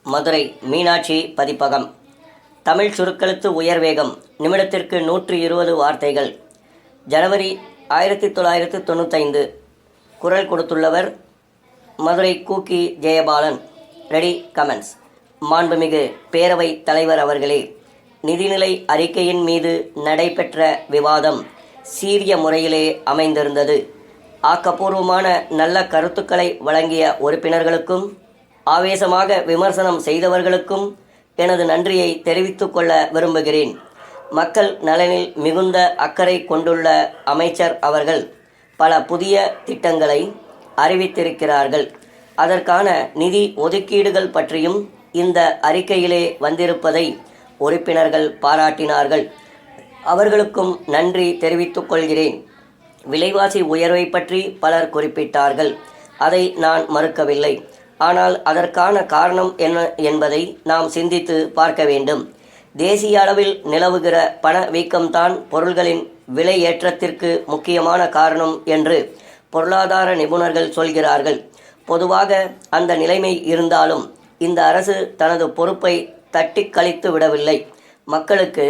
மதுரை மீனாட்சி பதிப்பகம். தமிழ் சுருக்கெழுத்து உயர்வேகம் நிமிடத்திற்கு 120 வார்த்தைகள். ஜனவரி 1995. குரல் கொடுத்துள்ளவர் மதுரை கூக்கி ஜெயபாலன். Ready comments. மாண்புமிகு பேரவை தலைவர் அவர்களே, நிதிநிலை அறிக்கையின் மீது நடைபெற்ற விவாதம் சீரிய முறையிலே அமைந்திருந்தது. ஆக்கப்பூர்வமான நல்ல கருத்துக்களை வழங்கிய உறுப்பினர்களுக்கும் ஆவேசமாக விமர்சனம் செய்தவர்களுக்கும் எனது நன்றியை தெரிவித்துக் கொள்ள விரும்புகிறேன். மக்கள் நலனில் மிகுந்த அக்கறை கொண்டுள்ள அமைச்சர் அவர்கள் பல புதிய திட்டங்களை அறிவித்திருக்கிறார்கள். அதற்கான நிதி ஒதுக்கீடுகள் பற்றியும் இந்த அறிக்கையிலே வந்திருப்பதை உறுப்பினர்கள் பாராட்டினார்கள். அவர்களுக்கும் நன்றி தெரிவித்துக் கொள்கிறேன். விலைவாசி உயர்வை பற்றி பலர் குறிப்பிட்டார்கள். அதை நான் மறுக்கவில்லை. ஆனால் அதற்கான காரணம் என்ன என்பதை நாம் சிந்தித்து பார்க்க வேண்டும். தேசிய அளவில் நிலவுகிற பணவீக்கம்தான் பொருள்களின் விலை ஏற்றத்திற்கு முக்கியமான காரணம் என்று பொருளாதார நிபுணர்கள் சொல்கிறார்கள். பொதுவாக அந்த நிலைமை இருந்தாலும் இந்த அரசு தனது பொறுப்பை தட்டி கழித்து விடவில்லை. மக்களுக்கு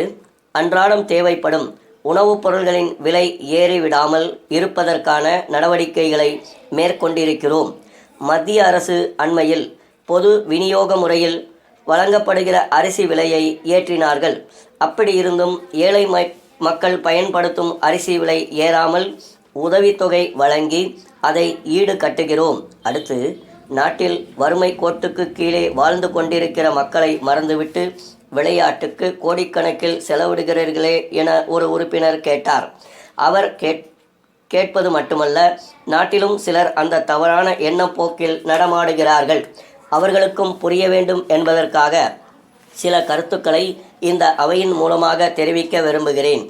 அன்றாடம் தேவைப்படும் உணவுப் பொருள்களின் விலை ஏறிவிடாமல் இருப்பதற்கான நடவடிக்கைகளை மேற்கொண்டிருக்கிறோம். மத்திய அரசு அண்மையில் பொது விநியோக முறையில் வழங்கப்படுகிற அரிசி விலையை ஏற்றினார்கள். அப்படி இருந்தும் ஏழை மக்கள் பயன்படுத்தும் அரிசி விலை ஏறாமல் உதவித்தொகை வழங்கி அதை ஈடு கட்டுகிறோம். அடுத்து, நாட்டில் வறுமை கோட்டுக்கு கீழே வாழ்ந்து கொண்டிருக்கிற மக்களை மறந்துவிட்டு விளையாட்டுக்கு கோடிக்கணக்கில் செலவிடுகிறீர்களே என ஒரு உறுப்பினர் கேட்டார். அவர் கேட்பது மட்டுமல்ல, நாட்டிலும் சிலர் அந்த தவறான எண்ணப்போக்கில் நடமாடுகிறார்கள். அவர்களுக்கும் புரிய வேண்டும் என்பதற்காக சில கருத்துக்களை இந்த அவையின் மூலமாக தெரிவிக்க விரும்புகிறேன்.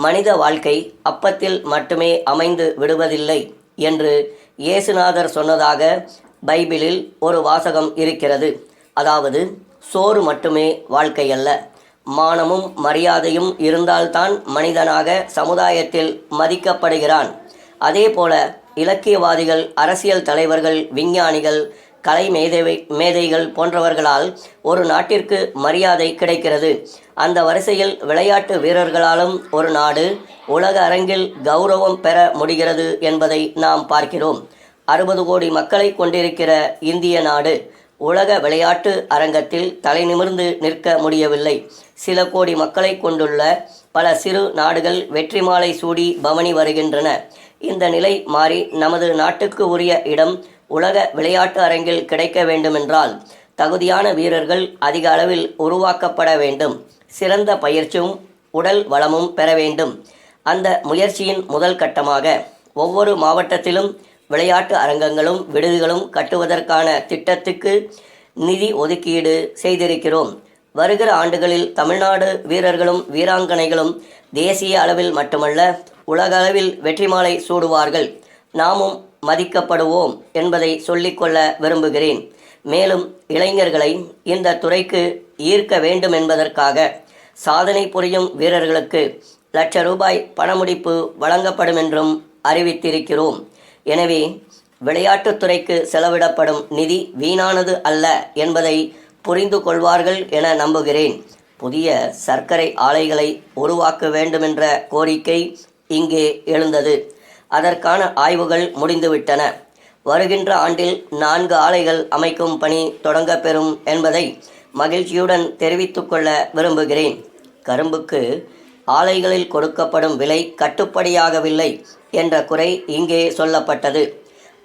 மனித வாழ்க்கை அப்பத்தில் மட்டுமே அமைந்து விடுவதில்லை என்று இயேசுநாதர் சொன்னதாக பைபிளில் ஒரு வாசகம் இருக்கிறது. அதாவது, சோறு மட்டுமே வாழ்க்கையல்ல, மானமும் மரியாதையும் இருந்தால்தான் மனிதனாக சமுதாயத்தில் மதிக்கப்படுகிறான். அதேபோல இலக்கியவாதிகள், அரசியல் தலைவர்கள், விஞ்ஞானிகள், கலை மேதைகள் போன்றவர்களால் ஒரு நாட்டிற்கு மரியாதை கிடைக்கிறது. அந்த வரிசையில் விளையாட்டு வீரர்களாலும் ஒரு நாடு உலக அரங்கில் கௌரவம் பெற முடிகிறது என்பதை நாம் பார்க்கிறோம். 60 கோடி மக்களை கொண்டிருக்கிற இந்திய நாடு உலக விளையாட்டு அரங்கத்தில் தலைநிமிர்ந்து நிற்க முடியவில்லை. சில கோடி மக்களை கொண்டுள்ள பல சிறு நாடுகள் வெற்றி மாலை சூடி பவனி வருகின்றன. இந்த நிலை மாறி நமது நாட்டுக்கு உரிய இடம் உலக விளையாட்டு அரங்கில் கிடைக்க வேண்டுமென்றால் தகுதியான வீரர்கள் அதிக அளவில் உருவாக்கப்பட வேண்டும். சிறந்த பயிற்சியும் உடல் வளமும் பெற வேண்டும். அந்த முயற்சியின் முதல் கட்டமாக ஒவ்வொரு மாவட்டத்திலும் விளையாட்டு அரங்கங்களும் விடுதிகளும் கட்டுவதற்கான திட்டத்துக்கு நிதி ஒதுக்கீடு செய்திருக்கிறோம். வருகிற ஆண்டுகளில் தமிழ்நாடு வீரர்களும் வீராங்கனைகளும் தேசிய அளவில் மட்டுமல்ல, உலக அளவில் வெற்றி மாலை சூடுவார்கள். நாமும் மதிக்கப்படுவோம் என்பதை சொல்லிக்கொள்ள விரும்புகிறேன். மேலும் இளைஞர்களை இந்த துறைக்கு ஈர்க்க வேண்டும் என்பதற்காக சாதனை புரியும் வீரர்களுக்கு ₹1,00,000 பணமுடிப்பு வழங்கப்படும் என்றும் அறிவித்திருக்கிறோம். எனவே விளையாட்டுத்துறைக்கு செலவிடப்படும் நிதி வீணானது அல்ல என்பதை புரிந்து கொள்வார்கள் என நம்புகிறேன். புதிய சர்க்கரை ஆலைகளை உருவாக்க வேண்டுமென்ற கோரிக்கை இங்கே எழுந்தது. அதற்கான ஆய்வுகள் முடிந்துவிட்டன. வருகின்ற ஆண்டில் 4 ஆலைகள் அமைக்கும் பணி தொடங்கப்பெறும் என்பதை மகிழ்ச்சியுடன் தெரிவித்துக் கொள்ள விரும்புகிறேன். கரும்புக்கு ஆலைகளில் கொடுக்கப்படும் விலை கட்டுப்படியாகவில்லை என்ற குறை இங்கே சொல்லப்பட்டது.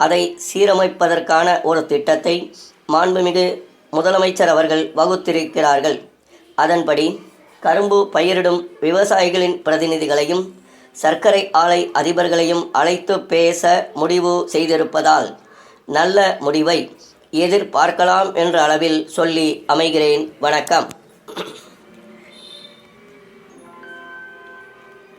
அதை சீரமைப்பதற்கான ஒரு திட்டத்தை மாண்புமிகு முதலமைச்சர் அவர்கள் வகுத்திருக்கிறார்கள். அதன்படி கரும்பு பயிரிடும் விவசாயிகளின் பிரதிநிதிகளையும் சர்க்கரை ஆலை அதிபர்களையும் அழைத்து பேச முடிவு செய்திருப்பதால் நல்ல முடிவை எதிர்பார்க்கலாம் என்ற அளவில் சொல்லி அமைகிறேன். வணக்கம்.